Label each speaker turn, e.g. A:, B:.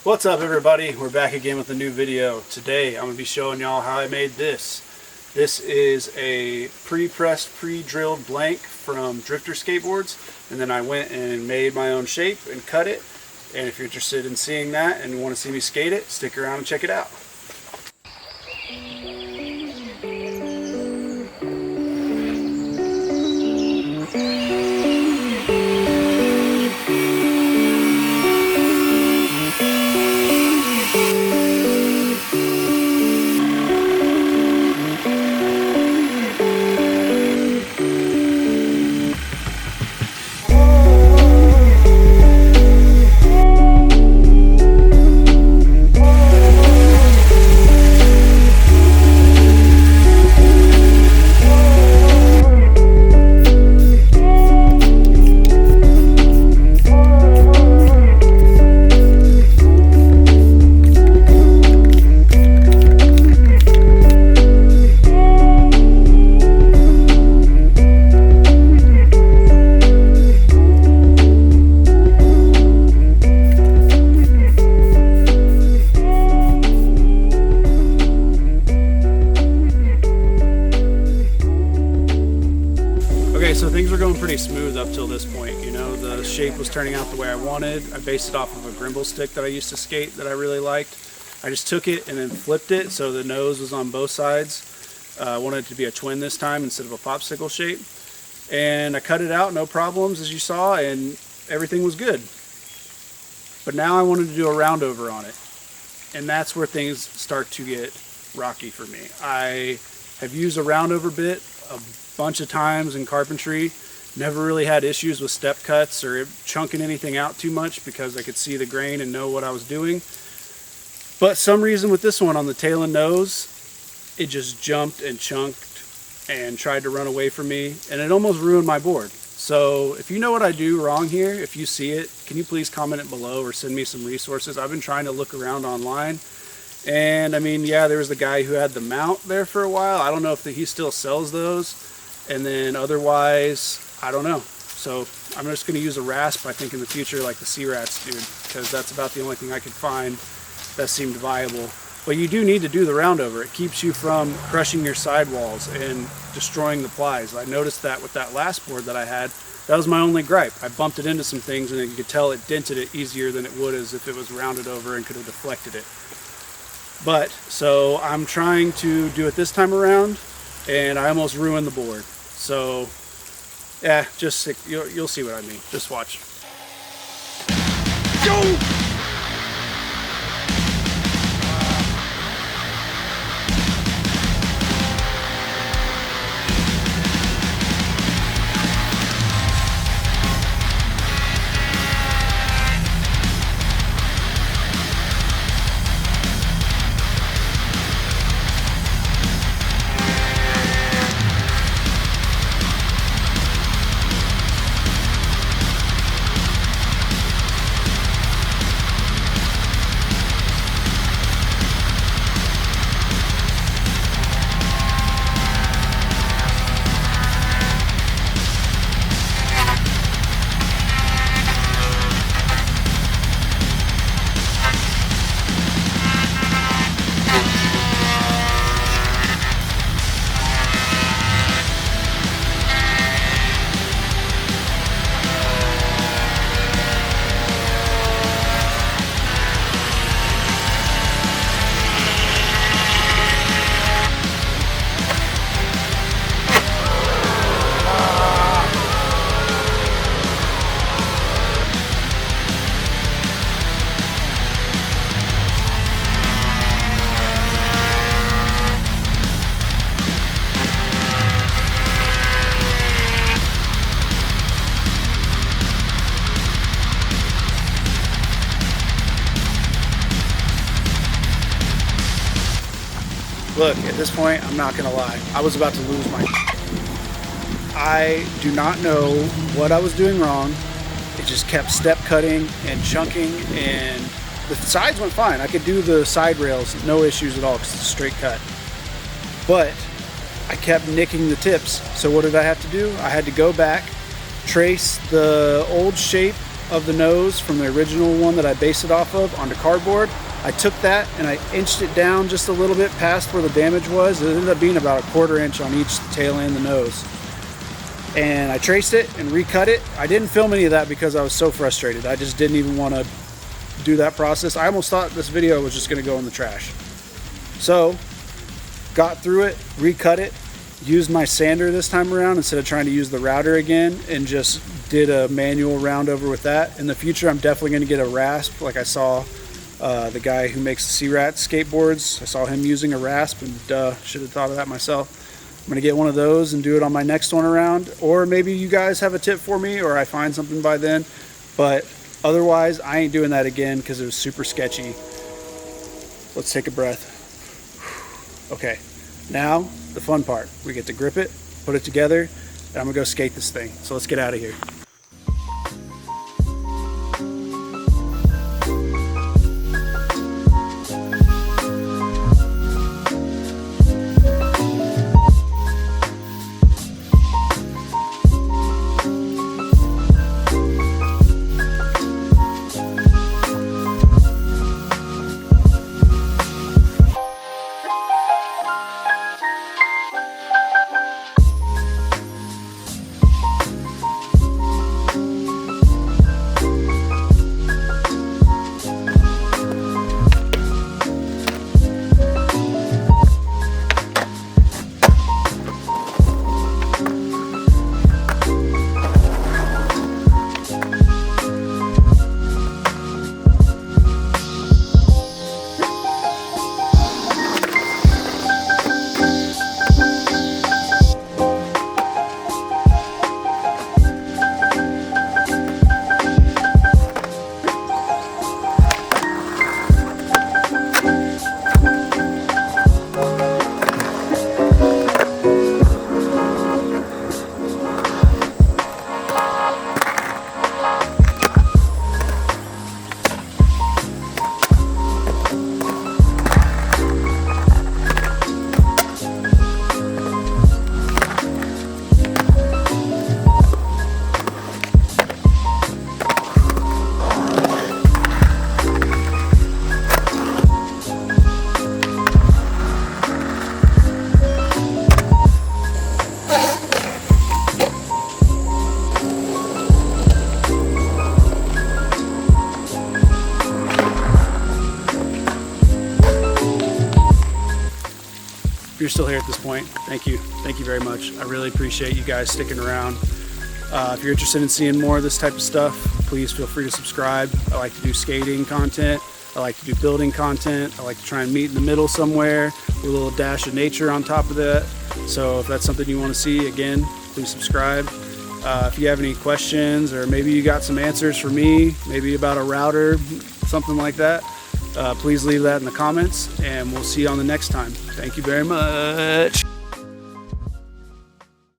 A: What's up everybody? We're back again with a new video. Today I'm going to be showing y'all how I made this. This is a pre-pressed, pre-drilled blank from Drifter Skateboards, and then I went and made my own shape and cut it. And if you're interested in seeing that and want to see me skate it, stick around and check it out. So things were going pretty smooth up till this point. You know, the shape was turning out the way I wanted. I based it off of a gimbal stick that I used to skate that I really liked. I just took it and then flipped it so the nose was on both sides. I wanted it to be a twin this time instead of a popsicle shape. And I cut it out, no problems, as you saw, and everything was good. But now I wanted to do a round over on it. And that's where things start to get rocky for me. I have used a round over bit a bunch of times in carpentry. Never really had issues with step cuts or chunking anything out too much because I could see the grain and know what I was doing. But some reason with this one on the tail and nose, it just jumped and chunked and tried to run away from me, and it almost ruined my board. So if you know what I do wrong here, if you see it, can you please comment it below or send me some resources? I've been trying to look around online, and I mean, yeah, there was the guy who had the mount there for a while. I don't know if he still sells those. And then otherwise, I don't know. So I'm just going to use a rasp, I think, in the future, like the Sea Rats dude, because that's about the only thing I could find that seemed viable. But you do need to do the round over. It keeps you from crushing your sidewalls and destroying the plies. I noticed that with that last board that I had. That was my only gripe. I bumped it into some things, and you could tell it dented it easier than it would as if it was rounded over and could have deflected it. But, so I'm trying to do it this time around, and I almost ruined the board. So, yeah, just you'll see what I mean. Just watch. Go! Look, at this point, I'm not gonna lie. I was about to lose my I do not know what I was doing wrong. It just kept step cutting and chunking, and the sides went fine. I could do the side rails, no issues at all, because it's a straight cut. But I kept nicking the tips. So what did I have to do? I had to go back, trace the old shape of the nose from the original one that I based it off of onto cardboard. I took that and I inched it down just a little bit past where the damage was. It ended up being about a 1/4 inch on each tail end of the nose. And I traced it and recut it. I didn't film any of that because I was so frustrated. I just didn't even want to do that process. I almost thought this video was just going to go in the trash. So got through it, recut it, used my sander this time around instead of trying to use the router again, and just did a manual round over with that. In the future, I'm definitely going to get a rasp, like I saw the guy who makes the Sea-Rat skateboards. I saw him using a rasp, and should have thought of that myself. I'm going to get one of those and do it on my next one around, or maybe you guys have a tip for me or I find something by then, but otherwise I ain't doing that again because it was super sketchy. Let's take a breath. Okay, now the fun part. We get to grip it, put it together, and I'm gonna go skate this thing. So let's get out of here. If you're still here at this point, thank you very much. I really appreciate you guys sticking around. If you're interested in seeing more of this type of stuff, please feel free to subscribe. I like to do skating content, I like to do building content, I like to try and meet in the middle somewhere with a little dash of nature on top of that. So if that's something you want to see, again, please subscribe. If you have any questions, or maybe you got some answers for me, maybe about a router, something like that, please leave that in the comments, and we'll see you on the next time. Thank you very much.